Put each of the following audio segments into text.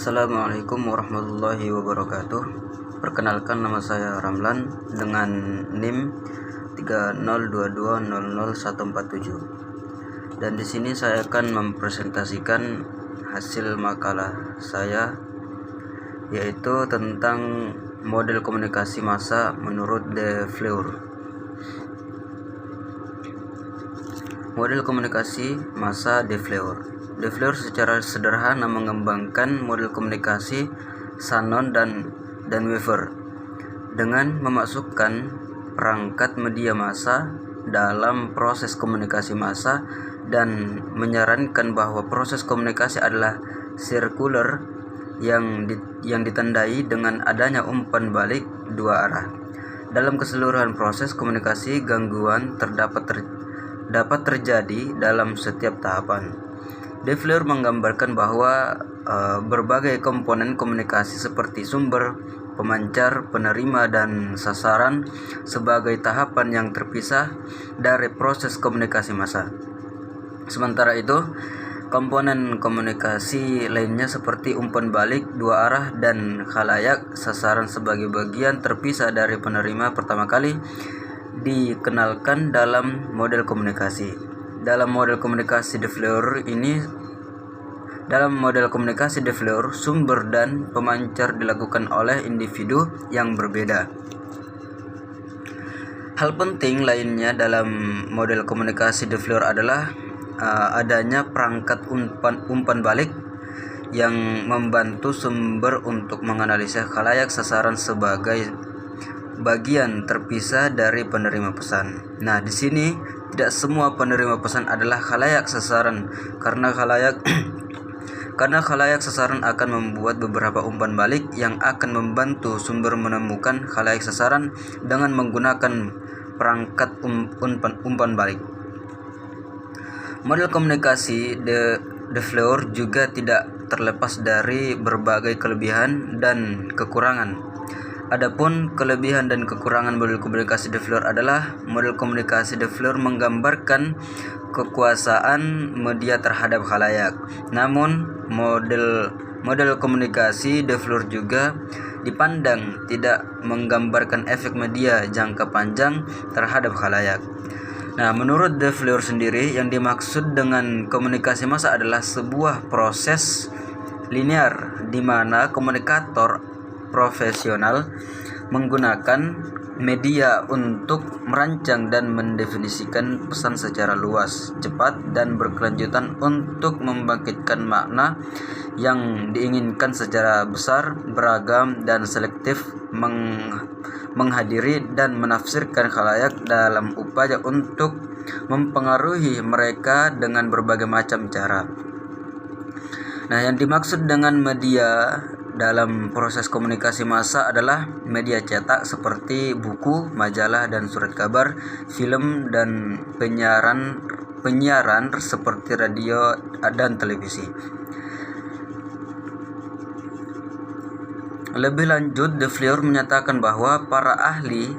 Assalamualaikum warahmatullahi wabarakatuh. Perkenalkan, nama saya Ramlan dengan NIM 3022000147. Dan di sini saya akan mempresentasikan hasil makalah saya, yaitu tentang model komunikasi massa menurut De Fleur. Model komunikasi massa De Fleur. De Fleur secara sederhana mengembangkan model komunikasi Shannon dan Weaver dengan memasukkan perangkat media massa dalam proses komunikasi massa dan menyarankan bahwa proses komunikasi adalah sirkular yang ditandai dengan adanya umpan balik dua arah. Dalam keseluruhan proses komunikasi, gangguan dapat terjadi dalam setiap tahapan. De Fleur menggambarkan bahwa berbagai komponen komunikasi seperti sumber, pemancar, penerima, dan sasaran sebagai tahapan yang terpisah dari proses komunikasi massa. Sementara itu, komponen komunikasi lainnya seperti umpan balik dua arah dan khalayak sasaran sebagai bagian terpisah dari penerima pertama kali dikenalkan dalam model komunikasi. Dalam model komunikasi De Fleur, sumber dan pemancar dilakukan oleh individu yang berbeda. Hal penting lainnya dalam model komunikasi De Fleur adalah adanya perangkat umpan balik yang membantu sumber untuk menganalisa khalayak sasaran sebagai bagian terpisah dari penerima pesan. Nah, di sini tidak semua penerima pesan adalah khalayak sasaran karena khalayak sasaran akan membuat beberapa umpan balik yang akan membantu sumber menemukan khalayak sasaran dengan menggunakan perangkat umpan balik. Model komunikasi De Fleur juga tidak terlepas dari berbagai kelebihan dan kekurangan. Adapun kelebihan dan kekurangan model komunikasi De Fleur adalah model komunikasi De Fleur menggambarkan kekuasaan media terhadap khalayak. Namun model komunikasi De Fleur juga dipandang tidak menggambarkan efek media jangka panjang terhadap khalayak. Nah, menurut De Fleur sendiri, yang dimaksud dengan komunikasi massa adalah sebuah proses linear di mana komunikator profesional menggunakan media untuk merancang dan mendefinisikan pesan secara luas, cepat, dan berkelanjutan untuk membangkitkan makna yang diinginkan secara besar, beragam, dan selektif, menghadiri dan menafsirkan khalayak dalam upaya untuk mempengaruhi mereka dengan berbagai macam cara. Nah, yang dimaksud dengan media dalam proses komunikasi massa adalah media cetak seperti buku, majalah, dan surat kabar, film, dan penyiaran seperti radio dan televisi. Lebih lanjut, De Fleur menyatakan bahwa para ahli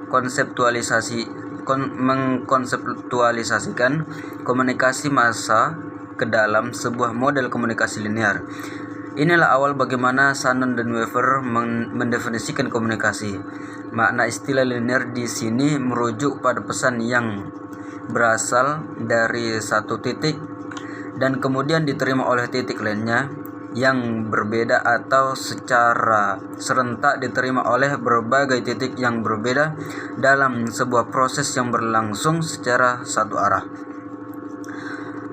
mengkonseptualisasikan komunikasi massa ke dalam sebuah model komunikasi linear. Inilah awal bagaimana Shannon dan Weaver mendefinisikan komunikasi. Makna istilah linear di sini merujuk pada pesan yang berasal dari satu titik dan kemudian diterima oleh titik lainnya yang berbeda atau secara serentak diterima oleh berbagai titik yang berbeda dalam sebuah proses yang berlangsung secara satu arah.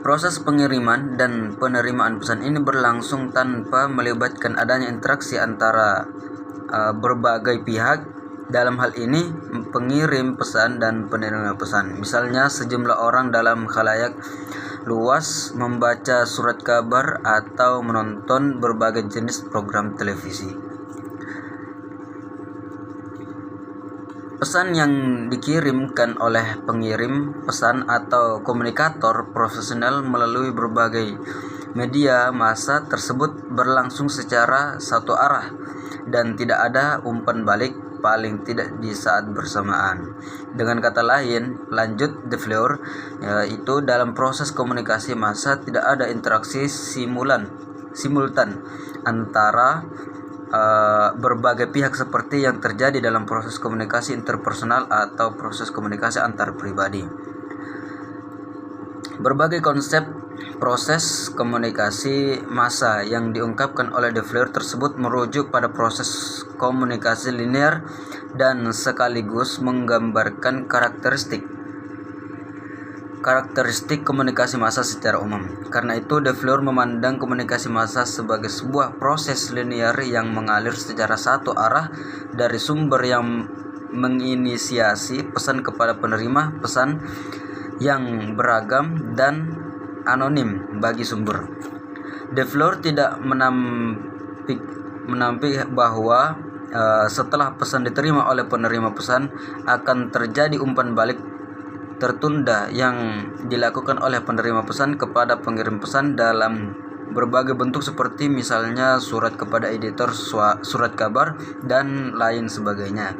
Proses pengiriman dan penerimaan pesan ini berlangsung tanpa melibatkan adanya interaksi antara berbagai pihak. Dalam hal ini, pengirim pesan dan penerima pesan. Misalnya, sejumlah orang dalam khalayak luas membaca surat kabar atau menonton berbagai jenis program televisi. Pesan yang dikirimkan oleh pengirim pesan atau komunikator profesional melalui berbagai media massa tersebut berlangsung secara satu arah dan tidak ada umpan balik, paling tidak di saat bersamaan. Dengan kata lain, lanjut De Fleur, yaitu dalam proses komunikasi massa tidak ada interaksi simulan simultan antara berbagai pihak seperti yang terjadi dalam proses komunikasi interpersonal atau proses komunikasi antar pribadi. Berbagai konsep proses komunikasi massa yang diungkapkan oleh De Fleur tersebut merujuk pada proses komunikasi linear dan sekaligus menggambarkan karakteristik komunikasi massa secara umum. Karena itu, De Fleur memandang komunikasi massa sebagai sebuah proses linear yang mengalir secara satu arah dari sumber yang menginisiasi pesan kepada penerima pesan yang beragam dan anonim bagi sumber. De Fleur tidak menampik bahwa setelah pesan diterima oleh penerima pesan akan terjadi umpan balik tertunda yang dilakukan oleh penerima pesan kepada pengirim pesan dalam berbagai bentuk seperti misalnya surat kepada editor, surat kabar, dan lain sebagainya.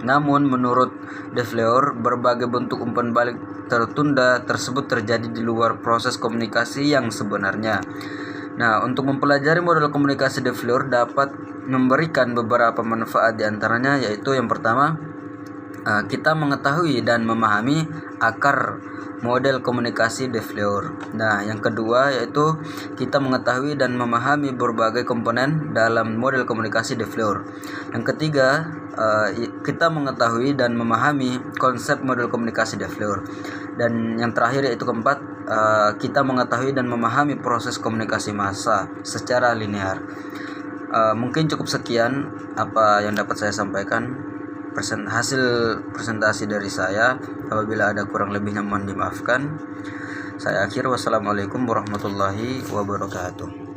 Namun menurut De Fleur, berbagai bentuk umpan balik tertunda tersebut terjadi di luar proses komunikasi yang sebenarnya. Nah, untuk mempelajari model komunikasi De Fleur dapat memberikan beberapa manfaat, diantaranya yaitu yang pertama, kita mengetahui dan memahami akar model komunikasi De Fleur. Nah, yang kedua yaitu kita mengetahui dan memahami berbagai komponen dalam model komunikasi De Fleur. Yang ketiga, kita mengetahui dan memahami konsep model komunikasi De Fleur. Dan yang terakhir yaitu keempat, kita mengetahui dan memahami proses komunikasi massa secara linear. Mungkin cukup sekian apa yang dapat saya sampaikan. Hasil presentasi dari saya. Apabila ada kurang lebihnya mohon dimaafkan. Saya akhir, wassalamualaikum warahmatullahi wabarakatuh.